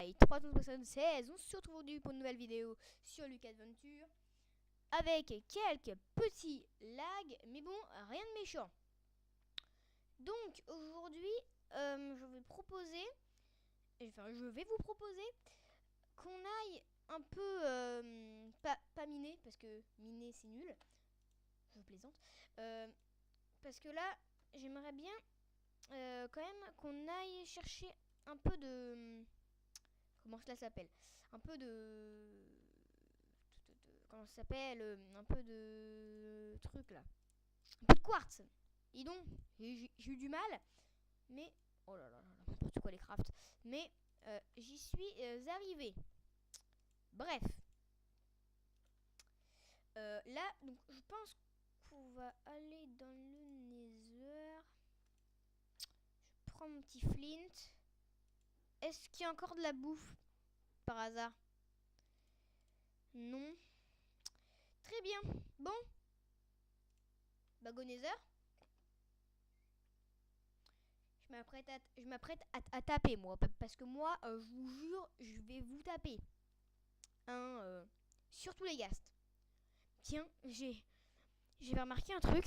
Hi, 376, on se retrouve aujourd'hui pour une nouvelle vidéo sur Lucas Adventure avec quelques petits lags, mais bon, rien de méchant. Donc aujourd'hui, je vais vous proposer qu'on aille un peu, pas miner, parce que miner c'est nul, je plaisante, parce que là, j'aimerais bien quand même qu'on aille chercher un peu de... Comment cela s'appelle? Un peu de... Comment ça s'appelle? Un peu de... truc là. Un peu de quartz. Et donc, j'ai eu du mal. Mais... Oh là là là, n'importe quoi les crafts. Mais j'y suis arrivé. Bref. Là, donc je pense qu'on va aller dans le Nether. Je prends mon petit flint. Est-ce qu'il y a encore de la bouffe par hasard? Non. Très bien. Bon. Bah go Nether. Je m'apprête à taper moi. Parce que moi, je vous jure, je vais vous taper. Surtout les ghasts. Tiens, j'ai remarqué un truc.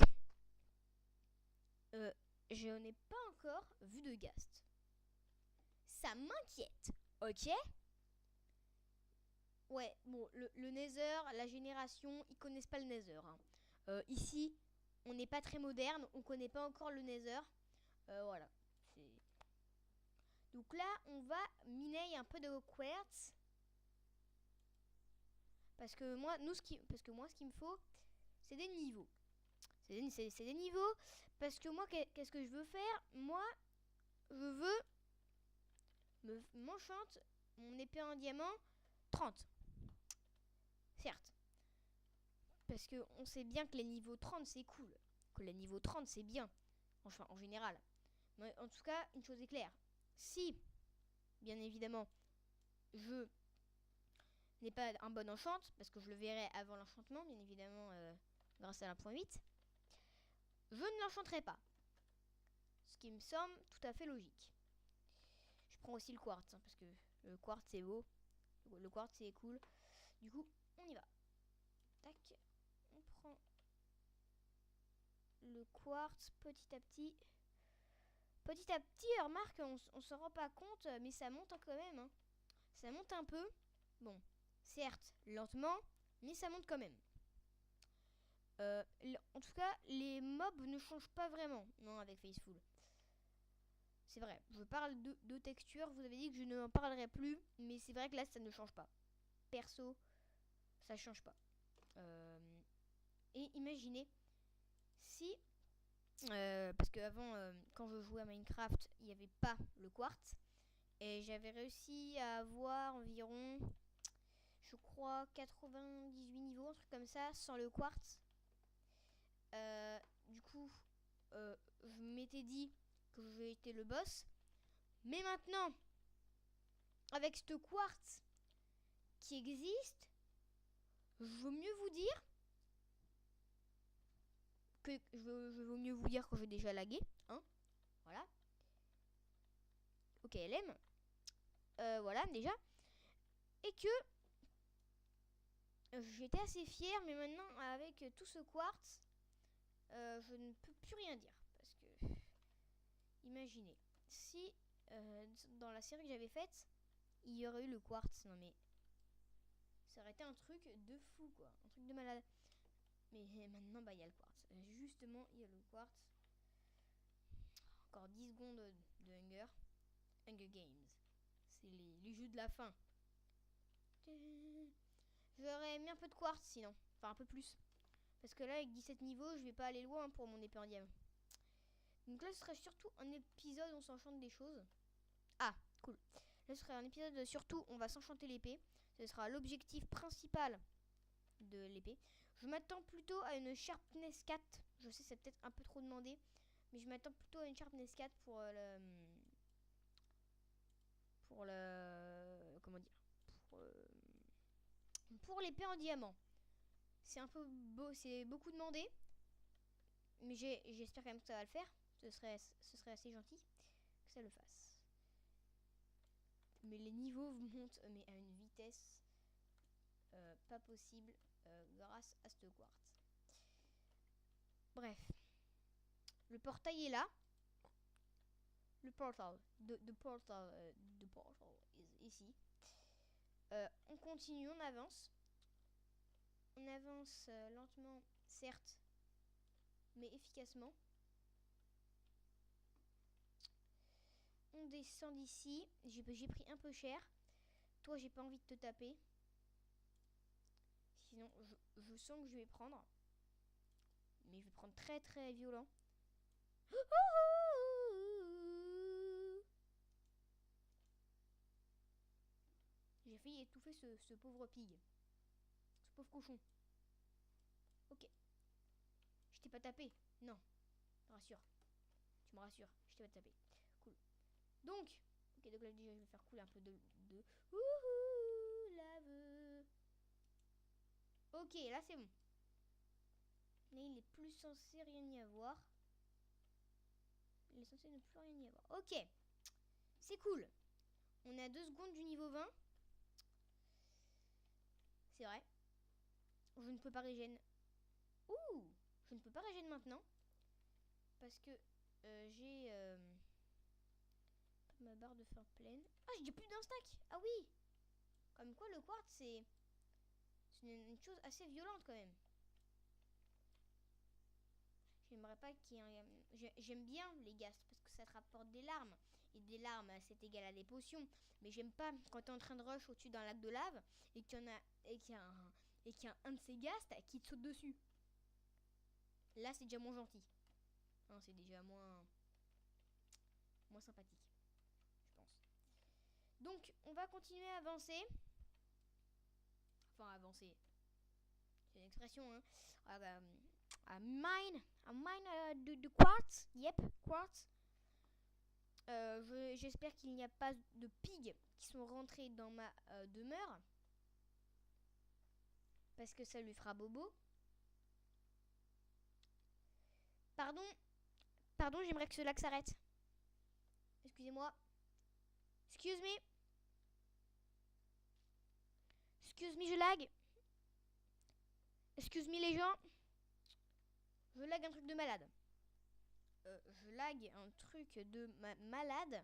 Je n'ai pas encore vu de ghast. Ça m'inquiète. Ok? Ouais, bon, le Nether, la génération, ils connaissent pas le Nether. Ici, on n'est pas très moderne, on connaît pas encore le Nether. Voilà. Donc là, on va miner un peu de quartz. Parce que moi, ce qu'il me faut, c'est des niveaux. C'est des niveaux. Parce que moi, qu'est-ce que je veux faire? Moi, je veux m'enchante mon épée en diamant 30. Certes. Parce que on sait bien que les niveaux 30, c'est cool. Que les niveaux 30, c'est bien. Enfin, en général. Mais en tout cas, une chose est claire. Si, bien évidemment, je n'ai pas un bon enchant, parce que je le verrai avant l'enchantement, bien évidemment, grâce à l'1.8, je ne l'enchanterai pas. Ce qui me semble tout à fait logique. Je prends aussi le quartz, parce que le quartz c'est beau. Le quartz c'est cool. Du coup, on y va. Tac. On prend le quartz petit à petit. Petit à petit, remarque, on s'en rend pas compte, mais ça monte quand même. Hein. Ça monte un peu. Bon, certes, lentement, mais ça monte quand même. En tout cas, les mobs ne changent pas vraiment, non, avec Faceful. C'est vrai, je parle de texture, vous avez dit que je ne en parlerai plus, mais c'est vrai que là, ça ne change pas. Perso, ça change pas. Et imaginez, si... parce qu'avant, quand je jouais à Minecraft, il n'y avait pas le quartz. Et j'avais réussi à avoir environ, je crois, 98 niveaux, un truc comme ça, sans le quartz. Du coup, je m'étais dit que j'étais le boss. Mais maintenant, avec ce quartz qui existe, je veux mieux vous dire que je veux mieux vous dire que j'ai déjà lagué. Hein, voilà. Ok, LM. Voilà, déjà. Et que j'étais assez fière, mais maintenant, avec tout ce quartz, je ne peux plus rien dire. Parce que, imaginez, si dans la série que j'avais faite, il y aurait eu le quartz, non mais ça aurait été un truc de fou, quoi. Un truc de malade. Mais maintenant, bah, il y a le quartz. Justement, il y a le quartz. Encore 10 secondes de Hunger. Hunger Games. C'est les jeux de la fin. J'aurais mis un peu de quartz sinon. Enfin, un peu plus. Parce que là, avec 17 niveaux, je vais pas aller loin pour mon épée en diamant. Donc là, ce serait surtout un épisode où on s'enchante des choses. Ah, cool. Là, ce serait un épisode surtout on va s'enchanter l'épée. Ce sera l'objectif principal de l'épée. Je m'attends plutôt à une Sharpness 4. Je sais, c'est peut-être un peu trop demandé. Mais je m'attends plutôt à une Sharpness 4 pour le... Comment dire pour l'épée en diamant. C'est un peu beau, c'est beaucoup demandé. Mais j'espère quand même que ça va le faire. Ce serait assez gentil que ça le fasse. Mais les niveaux montent mais à une vitesse pas possible grâce à ce quartz. Bref. Le portail est là. Le portal. The portal is ici. On continue, on avance. On avance lentement, certes, mais efficacement. On descend d'ici. J'ai pris un peu cher. Toi, j'ai pas envie de te taper. Sinon, je sens que je vais prendre. Mais je vais prendre très très violent. J'ai failli étouffer ce pauvre pig. Ce pauvre cochon. Ok. Je t'ai pas tapé. Non. Rassure. Tu me rassures. Je t'ai pas tapé. Cool. Donc. Ok, donc là déjà je vais faire couler un peu de lave. Ok, là c'est bon. Là il est plus censé rien y avoir. Il est censé ne plus rien y avoir. Ok. C'est cool. On est à 2 secondes du niveau 20. C'est vrai. Je ne peux pas régène. Ouh. Je ne peux pas régène maintenant. Parce que j'ai ma barre de faim pleine. Ah, j'ai plus d'un stack. Ah oui. Comme quoi le quartz c'est une chose assez violente quand même. J'aimerais pas qu'il y ait un... J'aime bien les ghasts parce que ça te rapporte des larmes. Et des larmes, c'est égal à des potions. Mais j'aime pas quand t'es en train de rush au-dessus d'un lac de lave et qu'il y en a et qu'il y a un de ces ghasts qui te saute dessus. Là, c'est déjà moins gentil. Hein, c'est déjà moins sympathique, je pense. Donc, on va continuer à avancer. Enfin, avancer. C'est une expression, hein. À mine de quartz. Yep, quartz. J'espère qu'il n'y a pas de pigs qui sont rentrés dans ma demeure. Parce que ça lui fera bobo. Pardon, j'aimerais que ce lac s'arrête. Excusez-moi. Excuse me. Excuse me, je lag. Excuse me les gens. Je lag un truc de malade. Je lag un truc de malade.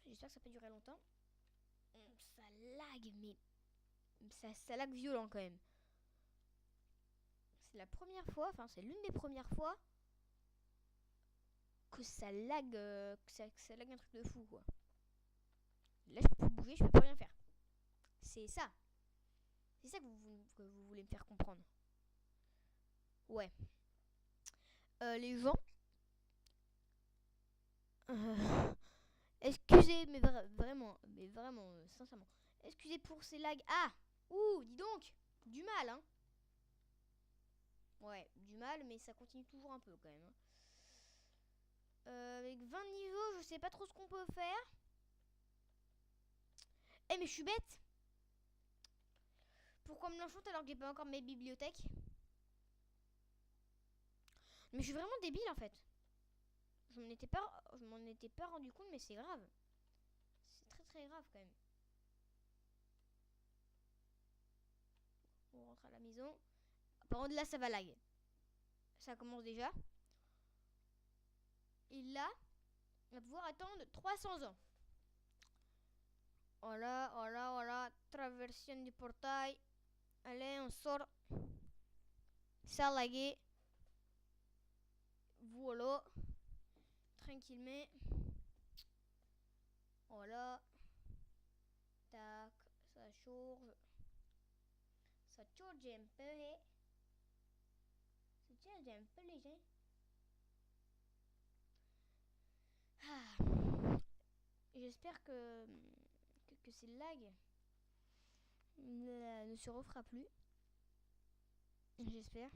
J'espère que ça peut durer longtemps. Ça lag, mais ça lag violent quand même. C'est la première fois, enfin c'est l'une des premières fois que ça lag, que ça lag un truc de fou quoi. Là je peux plus bouger, je peux plus rien faire. C'est ça. C'est ça que vous voulez me faire comprendre. Ouais. Les gens. Excusez, mais vraiment, sincèrement. Excusez pour ces lags. Ah. Ouh, dis donc. Du mal, hein. Ouais, du mal, mais ça continue toujours un peu quand même. Hein. Avec 20 niveaux, je sais pas trop ce qu'on peut faire. Eh, mais je suis bête. Pourquoi me l'enchante alors que j'ai pas encore mes bibliothèques? Mais je suis vraiment débile en fait. Je m'en étais pas rendu compte, mais c'est grave. C'est très très grave quand même. On rentre à la maison. Par contre là ça va lag. Ça commence déjà. Et là, on va pouvoir attendre 300 ans. Voilà, voilà, voilà. Traversion du portail. Allez, on sort. Ça lagué. Voilà. Tranquillement. Voilà. Tac. Ça charge. Ça charge un peu. Ça charge un peu les gens. Ah. J'espère que ces lags ne se refera plus. J'espère.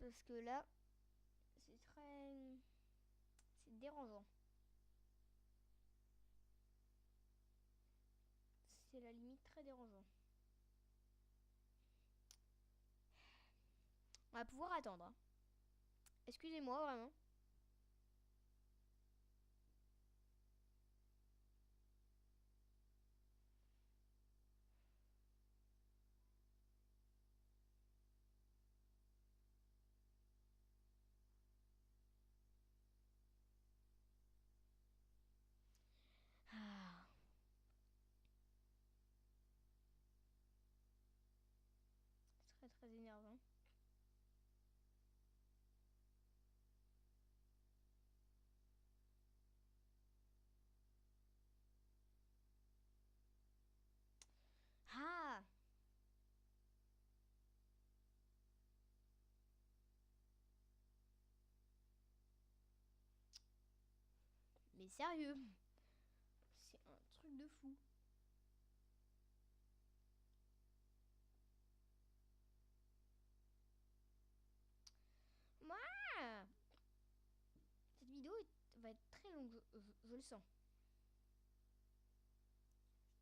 Parce que là, c'est dérangeant. C'est la limite très dérangeant. On va pouvoir attendre. Hein. Excusez-moi vraiment. énervant. Ah! Mais sérieux, c'est un truc de fou. Moi, cette vidéo va être très longue, je le sens.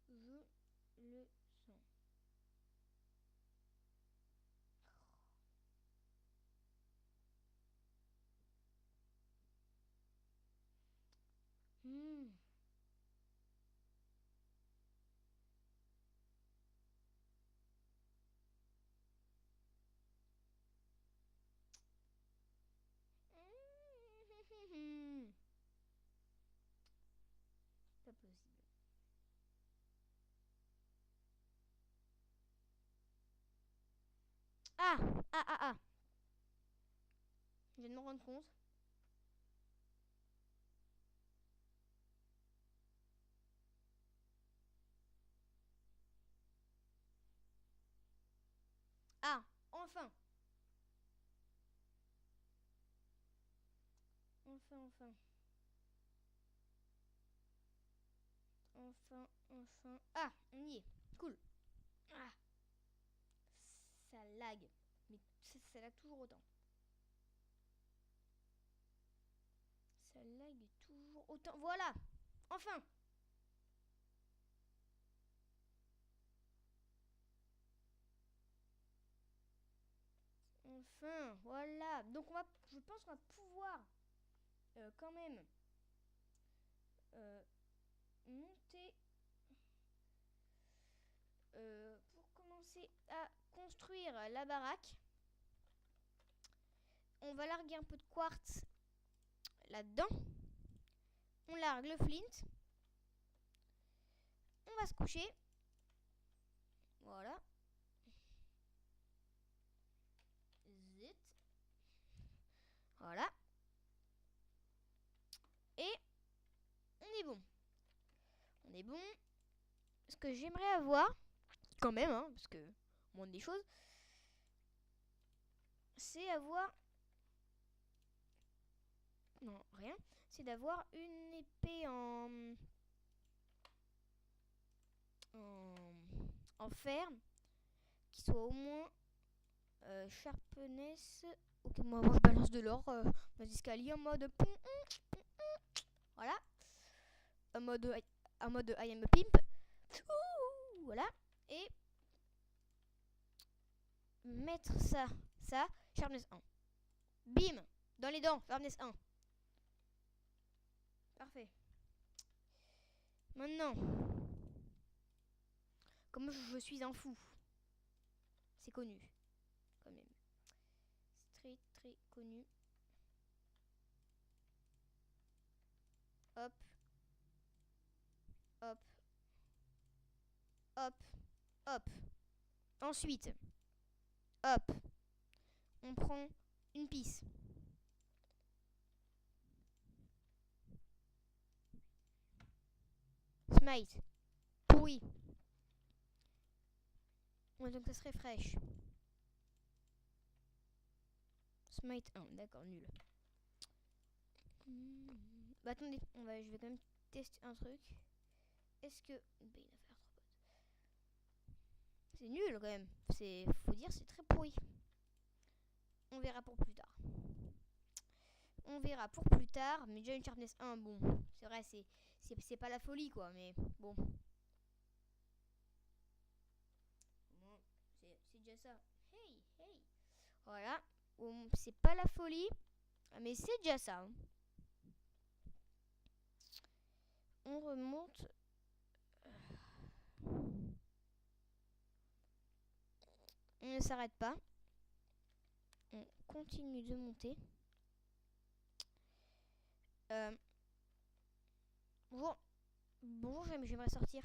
Je le sens. Hmm. Pas possible. Ah! Ah ah ah! Je viens de me rendre compte. Ah! Enfin! Enfin. Enfin. Ah! On y est. Cool. Ah! Ça lag. Mais ça lag toujours autant. Ça lag toujours autant. Voilà! Enfin! Enfin, voilà. Donc je pense qu'on va pouvoir quand même monter pour commencer à construire la baraque. On va larguer un peu de quartz là-dedans. On largue le flint. On va se coucher. Voilà. Zit. Voilà. Et on est bon. On est bon. Ce que j'aimerais avoir, quand même, hein, parce que moins des choses, c'est avoir... Non, rien. C'est d'avoir une épée en fer qui soit au moins sharpness. Ok, moi je balance de l'or dans les escaliers en mode voilà, en mode I am a pimp. Ouh, voilà, et mettre ça, sharpness 1. Bim, dans les dents, sharpness 1. Parfait. Maintenant, comme je suis un fou, c'est connu, quand même. C'est très connu. Hop. Hop. Hop. Hop. Ensuite, hop. On prend une pisse. Smite. Pourri. Ouais, donc ça serait fraîche. Smite 1, d'accord, nul. Bah attendez, je vais quand même tester un truc. Est-ce que... C'est nul quand même. Faut dire, c'est très pourri. On verra pour plus tard. Mais déjà une sharpness 1, bon, c'est vrai, c'est pas la folie quoi, mais bon. C'est déjà ça. Hey. Voilà. C'est pas la folie, mais c'est déjà ça. Hein. On remonte. On ne s'arrête pas. On continue de monter. Bonjour, j'aimerais sortir.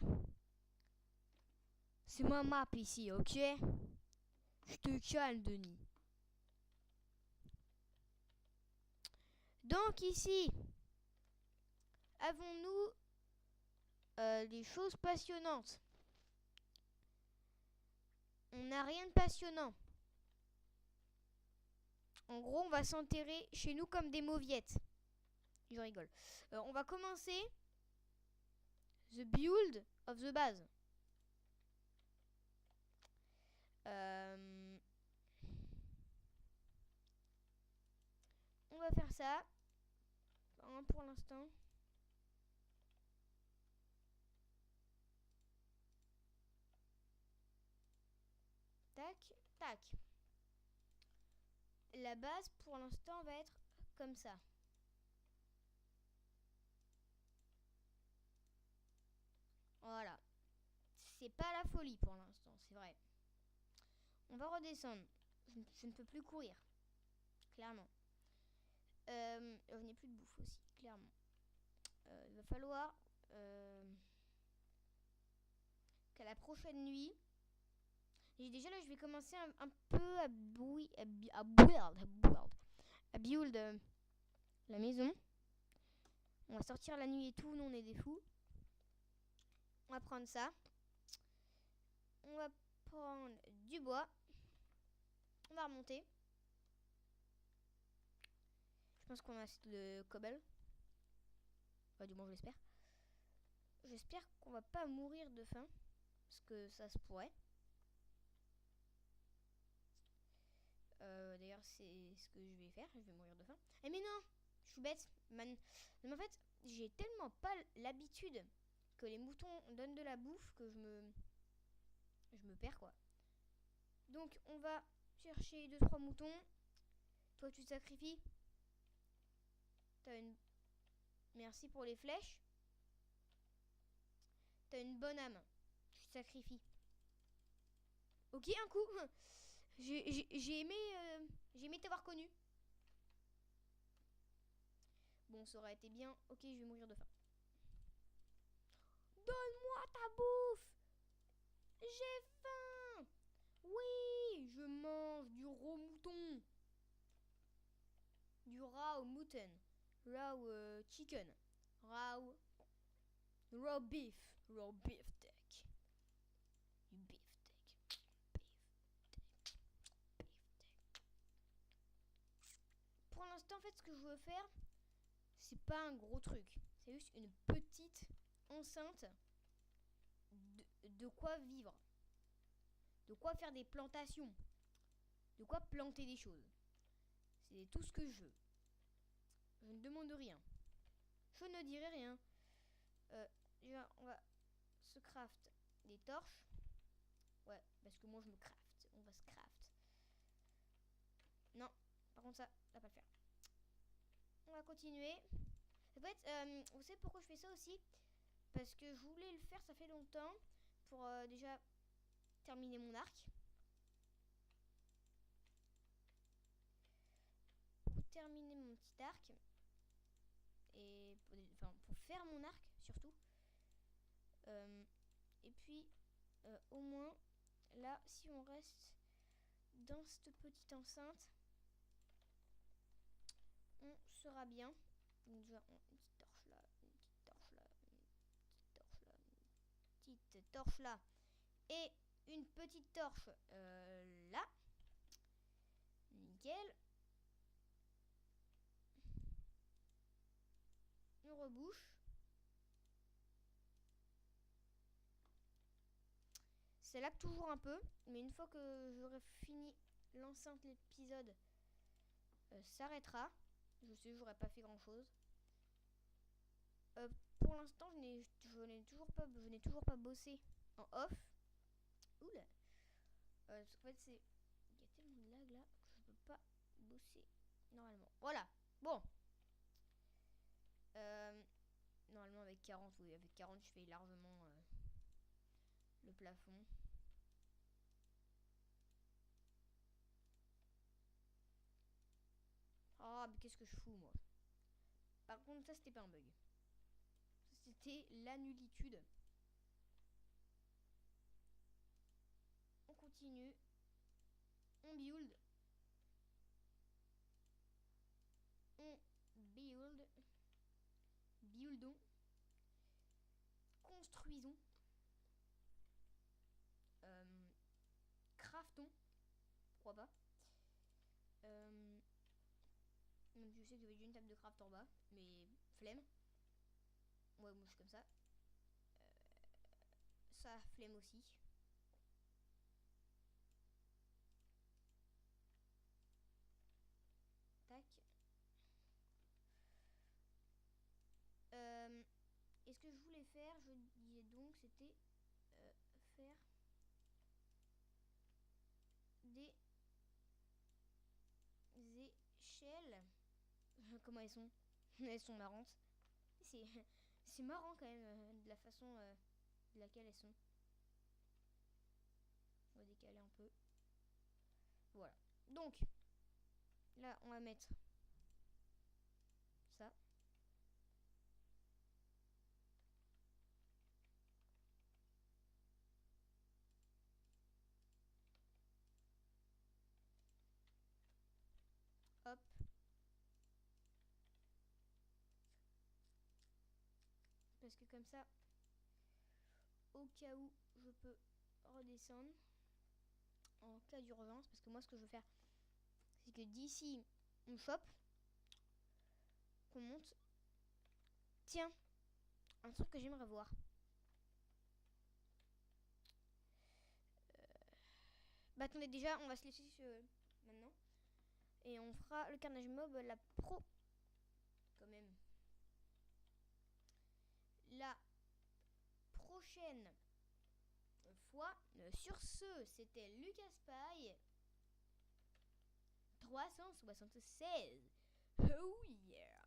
C'est ma map ici, ok? Tu te calmes, Denis. Donc ici, avons-nous des choses passionnantes? On n'a rien de passionnant. En gros, on va s'enterrer chez nous comme des mauviettes. Je rigole. On va commencer the build of the base. On va faire ça. Pour l'instant. Tac, tac. La base, pour l'instant, va être comme ça. Voilà. C'est pas la folie pour l'instant, c'est vrai. On va redescendre. Je ne peux plus courir. Clairement. Je n'ai plus de bouffe aussi, clairement. Il va falloir qu'à la prochaine nuit. Et déjà là, je vais commencer un peu à build la maison. On va sortir la nuit et tout, nous on est des fous. On va prendre ça. On va prendre du bois. On va remonter. Je pense qu'on a assez de cobble. Enfin, du moins, je l'espère. J'espère qu'on va pas mourir de faim. Parce que ça se pourrait. D'ailleurs, c'est ce que je vais faire. Je vais mourir de faim. Eh mais non, je suis bête, man. Mais en fait, j'ai tellement pas l'habitude que les moutons donnent de la bouffe que je me perds, quoi. Donc, on va chercher 2-3 moutons. Toi, tu te sacrifies. T'as une... Merci pour les flèches. T'as une bonne âme. Tu te sacrifies. Ok, un coup. J'ai aimé t'avoir connu. Bon, ça aurait été bien. Ok, je vais mourir de faim. Donne-moi ta bouffe. J'ai faim. Oui, je mange du raw mouton. Du raw mutton. Raw chicken. Raw beef. Raw beefsteak. Du beefsteak. Pour l'instant, en fait, ce que je veux faire, c'est pas un gros truc. C'est juste une petite enceinte de quoi vivre. De quoi faire des plantations. De quoi planter des choses. C'est tout ce que je veux. Je ne demande rien. Je ne dirai rien. Déjà, on va se craft des torches. Ouais, parce que moi je me craft. On va se craft. Non, par contre ça va pas le faire. On va continuer. En fait, vous savez pourquoi je fais ça aussi? Parce que je voulais le faire, ça fait longtemps. Pour déjà terminer mon arc. Pour terminer mon petit arc. Et pour faire mon arc surtout. Et puis au moins là, si on reste dans cette petite enceinte, on sera bien. Donc déjà une petite torche là, une petite torche là, une petite torche là, une petite torche là, et une petite torche là. Nickel. On rebouche. C'est là que toujours un peu, mais une fois que j'aurai fini l'enceinte, l'épisode s'arrêtera. Je sais, j'aurais pas fait grand chose. Pour l'instant, je n'ai toujours pas bossé en off. Oula. Parce qu'en fait, il y a tellement de lag là que je peux pas bosser normalement. Voilà. Bon. Normalement avec 40, oui, avec 40 je fais largement le plafond. Ah, mais qu'est-ce que je fous moi? Par contre, ça c'était pas un bug. C'était la nullitude. On continue. On build. On build. Buildons. Construisons. Craftons. Pourquoi pas. Donc je sais que j'avais déjà une table de craft en bas, mais flemme. Ouais, moi je suis comme ça. Ça, flemme aussi. Tac. Et ce que je voulais faire, je disais donc, c'était faire des échelles. Comment elles sont? Elles sont marrantes. C'est marrant quand même de la façon de laquelle elles sont. On va décaler un peu. Voilà. Donc, là, on va mettre ça. Hop. Parce que comme ça, au cas où je peux redescendre en cas d'urgence. Parce que moi, ce que je veux faire, c'est que d'ici, on chope, qu'on monte. Tiens, un truc que j'aimerais voir. Bah attendez, déjà, on va se laisser maintenant. Et on fera le carnage mob la quand même. La prochaine fois. Sur ce, c'était Lucas Pie 376. Oh yeah.